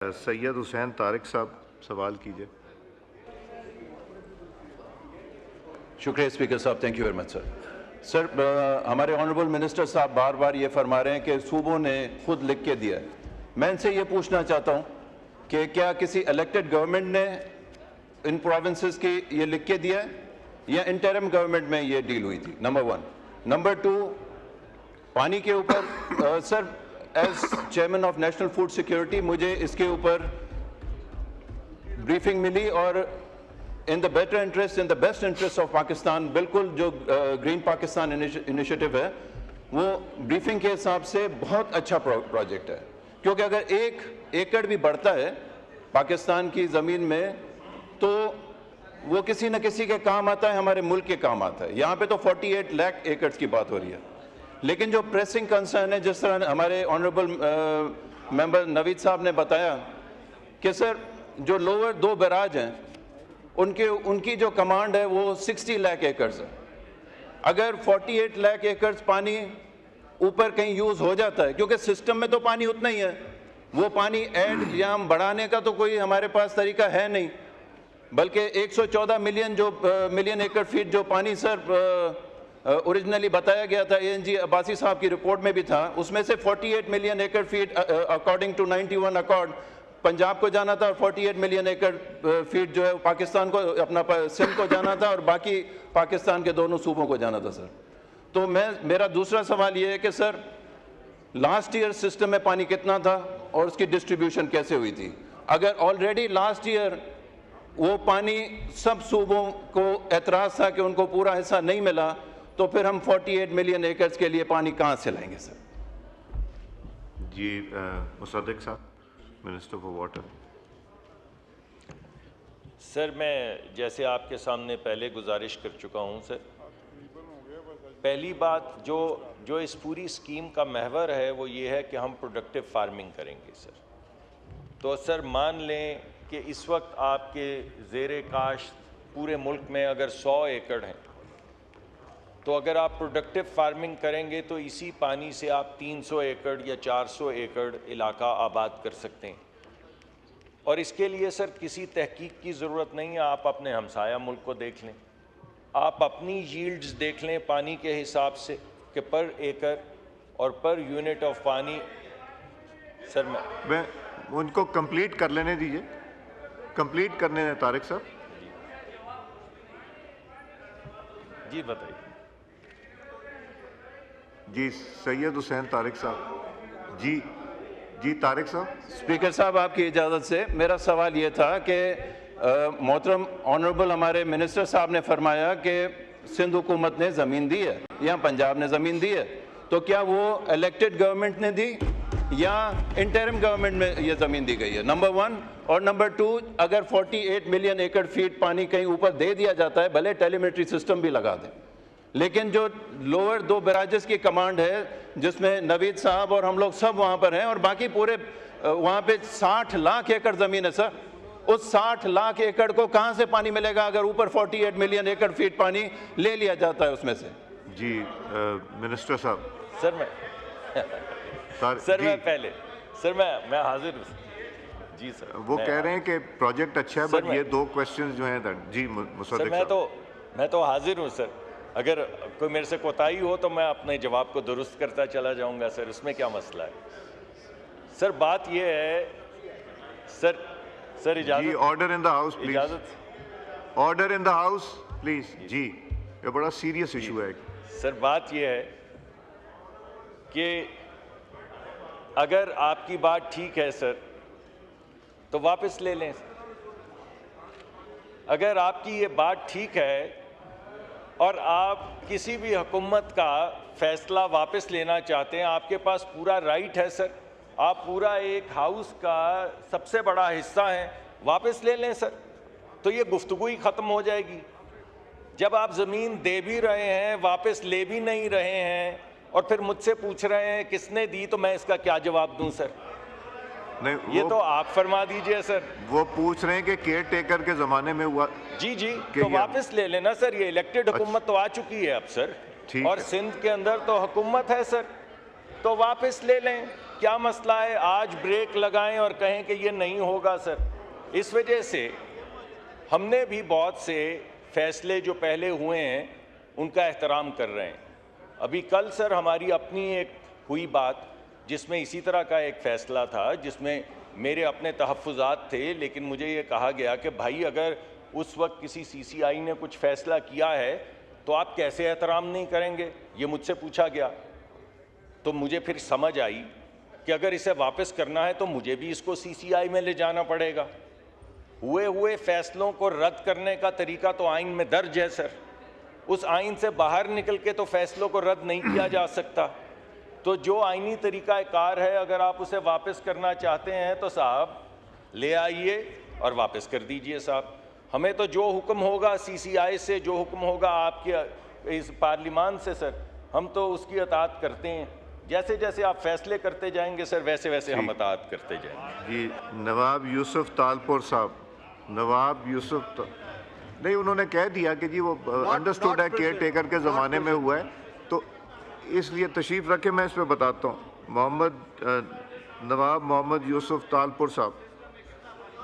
سید حسین طارق صاحب سوال کیجئے. شکریہ اسپیکر صاحب، تھینک یو ویری مچ سر. سر ہمارے آنریبل منسٹر صاحب بار بار یہ فرما رہے ہیں کہ صوبوں نے خود لکھ کے دیا ہے. میں ان سے یہ پوچھنا چاہتا ہوں کہ کیا کسی الیکٹڈ گورنمنٹ نے ان پروونسز کی یہ لکھ کے دیا ہے یا انٹرم گورنمنٹ میں یہ ڈیل ہوئی تھی؟ نمبر 1. نمبر 2، پانی کے اوپر sir as chairman of national food security مجھے اس کے اوپر بریفنگ ملی اور in the better interest, in the best interest of Pakistan, بالکل جو گرین پاکستان انیشیٹو ہے وہ بریفنگ کے حساب سے بہت اچھا پروجیکٹ ہے. کیونکہ اگر 1 ایکڑ بھی بڑھتا ہے پاکستان کی زمین میں تو وہ کسی نہ کسی کے کام آتا ہے، ہمارے ملک کے کام آتا ہے. یہاں پہ تو 48 لاکھ ایکڑز کی بات ہو رہی ہے. لیکن جو پریسنگ کنسرن ہے، جس طرح ہمارے آنریبل ممبر نوید صاحب نے بتایا کہ سر جو لوور 2 بیراج ہیں ان کی جو کمانڈ ہے وہ 60 لاکھ ایکڑز ہے. اگر 48 لاکھ ایکڑز پانی اوپر کہیں یوز ہو جاتا ہے، کیونکہ سسٹم میں تو پانی اتنا ہی ہے، وہ پانی ایڈ یا بڑھانے کا تو کوئی ہمارے پاس طریقہ ہے نہیں، بلکہ 114 ملین ایکڑ فیٹ جو پانی سر اوریجنلی بتایا گیا تھا ANG عباسی صاحب کی رپورٹ میں بھی تھا، اس میں سے 48 million acre feet according to 91 accord Punjab کو جانا تھا اور 48 ملین ایکڑ فیٹ جو ہے پاکستان کو، اپنا سندھ کو جانا تھا اور باقی پاکستان کے دونوں صوبوں کو جانا تھا. سر تو میرا دوسرا سوال یہ ہے کہ سر لاسٹ ایئر سسٹم میں پانی کتنا تھا اور اس کی ڈسٹریبیوشن کیسے ہوئی تھی؟ اگر آلریڈی لاسٹ ایئر وہ پانی سب صوبوں کو اعتراض تھا کہ ان کو پورا حصہ نہیں ملا، تو پھر ہم 48 ملین ایکڑز کے لیے پانی کہاں سے لائیں گے سر؟ جی مصدق صاحب، منسٹر فار واٹر. سر میں جیسے آپ کے سامنے پہلے گزارش کر چکا ہوں سر، پہلی بات جو اس پوری اسکیم کا محور ہے وہ یہ ہے کہ ہم پروڈکٹیو فارمنگ کریں گے سر. تو سر مان لیں کہ اس وقت آپ کے زیر کاشت پورے ملک میں اگر 100 ایکڑ ہیں، تو اگر آپ پروڈکٹیو فارمنگ کریں گے تو اسی پانی سے آپ 300 ایکڑ یا 400 ایکڑ علاقہ آباد کر سکتے ہیں. اور اس کے لیے سر کسی تحقیق کی ضرورت نہیں ہے. آپ اپنے ہمسایہ ملک کو دیکھ لیں، آپ اپنی ییلڈز دیکھ لیں پانی کے حساب سے کہ پر ایکڑ اور پر یونٹ آف پانی. سر میں ان کو کمپلیٹ کر لینے دیجئے، کمپلیٹ کرنے دیں طارق صاحب. جی بتائیے. جی سید حسین طارق صاحب. جی طارق صاحب. اسپیکر صاحب آپ کی اجازت سے میرا سوال یہ تھا کہ محترم آنریبل ہمارے منسٹر صاحب نے فرمایا کہ سندھ حکومت نے زمین دی ہے یا پنجاب نے زمین دی ہے، تو کیا وہ الیکٹڈ گورنمنٹ نے دی یا انٹرم گورنمنٹ میں یہ زمین دی گئی ہے؟ نمبر 1. اور نمبر 2، اگر 48 ملین ایکڑ فیٹ پانی کہیں اوپر دے دیا جاتا ہے، بھلے ٹیلی میٹری سسٹم بھی لگا دیں، لیکن جو لوور 2 بیراجز کی کمانڈ ہے جس میں نوید صاحب اور ہم لوگ سب وہاں پر ہیں اور باقی پورے وہاں پہ 60 لاکھ ایکڑ زمین ہے سر. اس 60 لاکھ ایکڑ کو کہاں سے پانی ملے گا اگر اوپر 48 ملین ایکڑ فیٹ پانی لے لیا جاتا ہے اس میں سے؟ جی منسٹر صاحب. سر میں حاضر ہوں. جی سر وہ کہہ رہے ہیں کہ پروجیکٹ اچھا ہے، بٹ یہ 2 کویسچنز جو ہیں. جی مصدق صاحب. میں تو حاضر ہوں سر. اگر کوئی میرے سے کوتاہی ہو تو میں اپنے جواب کو درست کرتا چلا جاؤں گا سر، اس میں کیا مسئلہ ہے؟ سر بات یہ ہے سر اجازت. جی order in the house please. اجازت. Order in the house please. جی یہ بڑا سیریس ایشو ہے. سر بات یہ ہے کہ اگر آپ کی بات ٹھیک ہے سر تو واپس لے لیں. اگر آپ کی یہ بات ٹھیک ہے اور آپ کسی بھی حکومت کا فیصلہ واپس لینا چاہتے ہیں، آپ کے پاس پورا رائٹ ہے سر. آپ پورا ایک ہاؤس کا سب سے بڑا حصہ ہیں، واپس لے لیں سر. تو یہ گفتگو ہی ختم ہو جائے گی. جب آپ زمین دے بھی رہے ہیں، واپس لے بھی نہیں رہے ہیں اور پھر مجھ سے پوچھ رہے ہیں کس نے دی، تو میں اس کا کیا جواب دوں سر؟ نہیں، یہ تو آپ فرما دیجئے سر. وہ پوچھ رہے ہیں کہ کیئر ٹیکر کے زمانے میں ہوا. جی تو واپس لے لینا سر. یہ الیکٹڈ حکومت تو آ چکی ہے اب سر، اور سندھ کے اندر تو حکومت ہے سر، تو واپس لے لیں. کیا مسئلہ ہے آج بریک لگائیں اور کہیں کہ یہ نہیں ہوگا سر؟ اس وجہ سے ہم نے بھی بہت سے فیصلے جو پہلے ہوئے ہیں ان کا احترام کر رہے ہیں. ابھی کل سر ہماری اپنی ایک ہوئی بات جس میں اسی طرح کا ایک فیصلہ تھا جس میں میرے اپنے تحفظات تھے، لیکن مجھے یہ کہا گیا کہ بھائی اگر اس وقت کسی سی سی آئی نے کچھ فیصلہ کیا ہے تو آپ کیسے احترام نہیں کریں گے؟ یہ مجھ سے پوچھا گیا. تو مجھے پھر سمجھ آئی کہ اگر اسے واپس کرنا ہے تو مجھے بھی اس کو سی سی آئی میں لے جانا پڑے گا. ہوئے فیصلوں کو رد کرنے کا طریقہ تو آئین میں درج ہے سر. اس آئین سے باہر نکل کے تو فیصلوں کو رد نہیں کیا جا سکتا. تو جو آئینی طریقہ کار ہے اگر آپ اسے واپس کرنا چاہتے ہیں تو صاحب لے آئیے اور واپس کر دیجئے صاحب. ہمیں تو جو حکم ہوگا سی سی آئی سے، جو حکم ہوگا آپ کے اس پارلیمان سے سر، ہم تو اس کی اطاعت کرتے ہیں. جیسے جیسے آپ فیصلے کرتے جائیں گے سر ویسے ویسے ہم اطاعت کرتے جائیں گے. جی نواب یوسف تالپور صاحب، نواب یوسف نہیں، انہوں نے کہہ دیا کہ جی وہ انڈرسٹوڈ ہے کیئر ٹیکر کے زمانے میں ہوا ہے، تو اس لیے تشریف رکھے میں اس پہ بتاتا ہوں. نواب محمد یوسف تالپور صاحب.